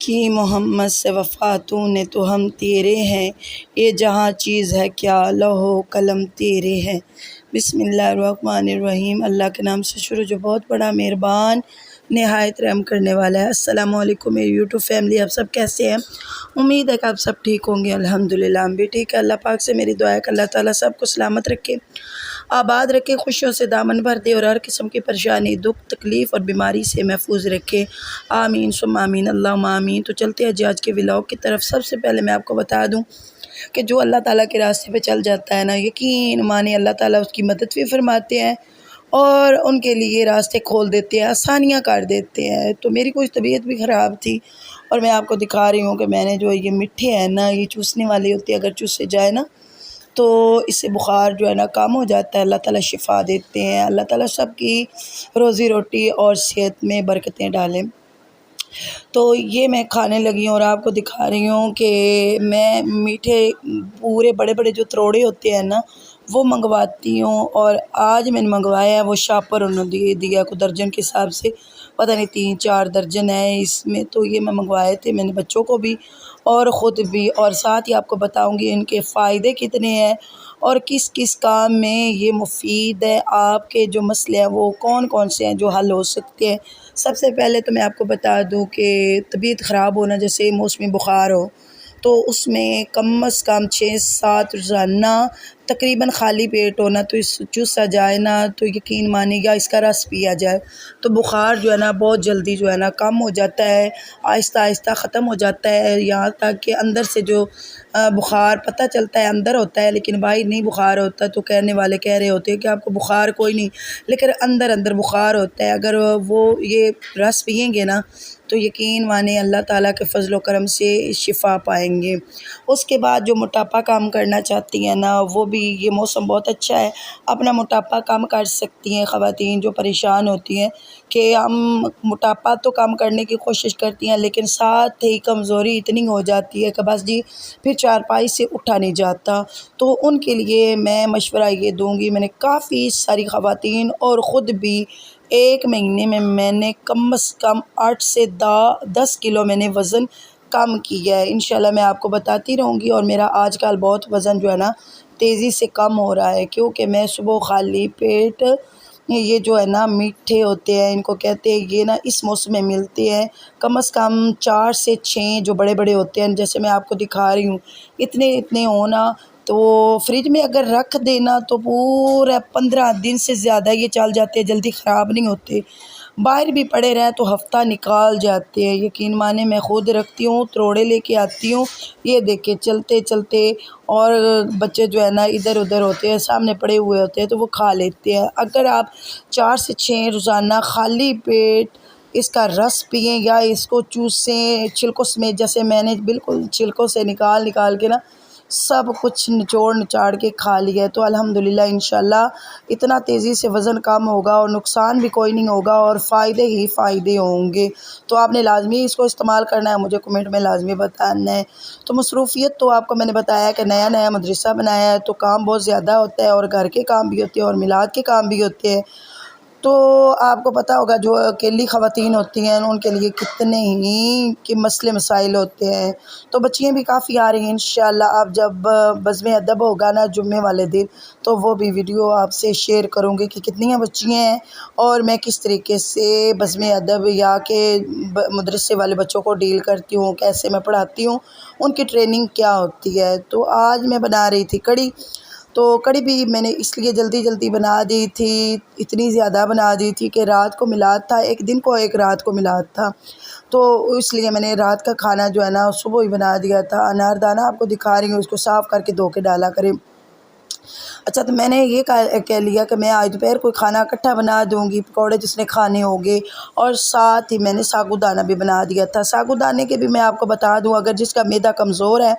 کی محمد سے وفاتوں نے تو ہم تیرے ہیں، یہ جہاں چیز ہے کیا لوح و قلم تیرے ہیں۔ بسم اللہ الرحمن الرحیم۔ اللہ کے نام سے شروع جو بہت بڑا مہربان نہایت رحم کرنے والا ہے۔ السلام علیکم میری یوٹیوب فیملی، آپ سب کیسے ہیں؟ امید ہے کہ آپ سب ٹھیک ہوں گے۔ الحمدللہ ہم بھی ٹھیک ہے۔ اللہ پاک سے میری دعا ہے کہ اللہ تعالیٰ سب کو سلامت رکھے، آباد رکھے، خوشیوں سے دامن بھر دے اور ہر قسم کی پریشانی، دکھ، تکلیف اور بیماری سے محفوظ رکھے۔ آمین ثم آمین، اللہم آمین۔ تو چلتے ہیں آج کے ولاگ کی طرف۔ سب سے پہلے میں آپ کو بتا دوں کہ جو اللہ تعالیٰ کے راستے پہ چل جاتا ہے نا، یقین مانے اللہ تعالیٰ اس کی مدد بھی فرماتے ہیں اور ان کے لیے راستے کھول دیتے ہیں، آسانیاں کر دیتے ہیں۔ تو میری کوئی طبیعت بھی خراب تھی اور میں آپ کو دکھا رہی ہوں کہ میں نے جو یہ میٹھے ہیں نا، یہ چوسنے والے ہوتے ہیں، اگر چوسے جائے نا تو اس سے بخار جو ہے نا کم ہو جاتا ہے۔ اللہ تعالیٰ شفا دیتے ہیں۔ اللہ تعالیٰ سب کی روزی روٹی اور صحت میں برکتیں ڈالیں۔ تو یہ میں کھانے لگی ہوں اور آپ کو دکھا رہی ہوں کہ میں میٹھے پورے بڑے بڑے جو تروڑے ہوتے ہیں نا وہ منگواتی ہوں، اور آج میں نے منگوایا ہے وہ شاپر انہوں نے دیا کو درجن کے حساب سے، پتہ نہیں 3-4 درجن ہے اس میں۔ تو یہ میں منگوائے تھے میں نے بچوں کو بھی اور خود بھی، اور ساتھ ہی آپ کو بتاؤں گی ان کے فائدے کتنے ہیں اور کس کس کام میں یہ مفید ہے۔ آپ کے جو مسئلے ہیں وہ کون کون سے ہیں جو حل ہو سکتے ہیں۔ سب سے پہلے تو میں آپ کو بتا دوں کہ طبیعت خراب ہونا، جیسے موسمی بخار ہو تو اس میں کم از کم 6-7 روزانہ تقریباً خالی پیٹ ہونا، تو اس چوسا جائے نا تو یقین مانے یا اس کا رس پیا جائے تو بخار جو ہے نا بہت جلدی جو ہے نا کم ہو جاتا ہے، آہستہ آہستہ ختم ہو جاتا ہے، یہاں تک کہ اندر سے جو بخار پتہ چلتا ہے اندر ہوتا ہے لیکن باہر نہیں بخار ہوتا، تو کہنے والے کہہ رہے ہوتے ہیں کہ آپ کو بخار کوئی نہیں لیکن اندر اندر بخار ہوتا ہے۔ اگر وہ یہ رس پئیں گے نا تو یقین مانے اللہ تعالیٰ کے فضل و کرم سے شفا پائیں گے۔ اس کے بعد جو موٹاپا کم کرنا چاہتی ہیں نا، وہ بھی یہ موسم بہت اچھا ہے، اپنا موٹاپا کم کر سکتی ہیں خواتین جو پریشان ہوتی ہیں کہ ہم موٹاپا تو کم کرنے کی کوشش کرتی ہیں لیکن ساتھ ہی کمزوری اتنی ہو جاتی ہے کہ بس جی پھر چارپائی سے اٹھا نہیں جاتا۔ تو ان کے لیے میں مشورہ یہ دوں گی، میں نے کافی ساری خواتین اور خود بھی ایک مہینے میں نے کم از کم 8 سے 10 کلو میں نے وزن کم کیا ہے۔ انشاءاللہ میں آپ کو بتاتی رہوں گی، اور میرا آج کل بہت وزن جو ہے نا تیزی سے کم ہو رہا ہے، کیونکہ میں صبح خالی پیٹ یہ جو ہے نا میٹھے ہوتے ہیں، ان کو کہتے ہیں، یہ نا اس موسم میں ملتے ہیں، کم از کم 4 سے 6 جو بڑے بڑے ہوتے ہیں، جیسے میں آپ کو دکھا رہی ہوں اتنے ہونا، تو فریج میں اگر رکھ دینا تو پورا 15 دن سے زیادہ یہ چل جاتے ہیں، جلدی خراب نہیں ہوتے۔ باہر بھی پڑے رہیں تو ہفتہ نکال جاتے ہیں، یقین مانے میں خود رکھتی ہوں، تروڑے لے کے آتی ہوں، یہ دیکھیں چلتے چلتے، اور بچے جو ہے نا ادھر ادھر ہوتے ہیں، سامنے پڑے ہوئے ہوتے ہیں تو وہ کھا لیتے ہیں۔ اگر آپ 4 سے 6 روزانہ خالی پیٹ اس کا رس پئیں یا اس کو چوسیں چھلکوں سمیت، جیسے میں نے بالکل چھلکوں سے نکال کے نا سب کچھ نچوڑ کے کھا لیا ہے، تو الحمدللہ انشاءاللہ اتنا تیزی سے وزن کم ہوگا اور نقصان بھی کوئی نہیں ہوگا اور فائدے ہی فائدے ہوں گے۔ تو آپ نے لازمی اس کو استعمال کرنا ہے، مجھے کمنٹ میں لازمی بتانا ہے۔ تو مصروفیت تو آپ کو میں نے بتایا کہ نیا مدرسہ بنایا ہے تو کام بہت زیادہ ہوتا ہے، اور گھر کے کام بھی ہوتے ہیں اور میلاد کے کام بھی ہوتے ہیں۔ تو آپ کو پتہ ہوگا جو اکیلی خواتین ہوتی ہیں ان کے لیے کتنے ہی کہ مسئلے مسائل ہوتے ہیں۔ تو بچیاں بھی کافی آ رہی ہیں انشاءاللہ، آپ جب بزم ادب ہوگا نا جمعے والے دن تو وہ بھی ویڈیو آپ سے شیئر کروں گی کہ کتنی بچیاں ہیں اور میں کس طریقے سے بزم ادب یا کہ مدرسے والے بچوں کو ڈیل کرتی ہوں، کیسے میں پڑھاتی ہوں، ان کی ٹریننگ کیا ہوتی ہے۔ تو آج میں بنا رہی تھی کڑی، تو کڑی بھی میں نے اس لیے جلدی بنا دی تھی، اتنی زیادہ بنا دی تھی کہ رات کو میلاد تھا، ایک دن کو ایک رات کو میلاد تھا، تو اس لیے میں نے رات کا کھانا جو ہے نا صبح ہی بنا دیا تھا۔ انار دانہ آپ کو دکھا رہی ہوں، اس کو صاف کر کے دھو کے ڈالا کریں۔ اچھا، تو میں نے یہ کہہ لیا کہ میں آج دوپہر کوئی کھانا اکٹھا بنا دوں گی، پکوڑے جس نے کھانے ہوں گے، اور ساتھ ہی میں نے ساگو دانہ بھی بنا دیا تھا۔ ساگو دانے کے بھی میں آپ کو بتا دوں، اگر جس کا معدہ کمزور ہے،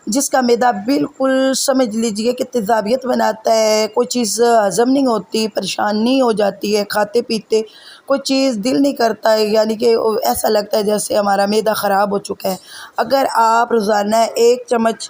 جس کا معدہ بالکل سمجھ لیجئے کہ تیزابیت بناتا ہے، کوئی چیز ہضم نہیں ہوتی، پریشانی ہو جاتی ہے، کھاتے پیتے کوئی چیز دل نہیں کرتا ہے، یعنی کہ ایسا لگتا ہے جیسے ہمارا معدہ خراب ہو چکا ہے، اگر آپ روزانہ 1 چمچ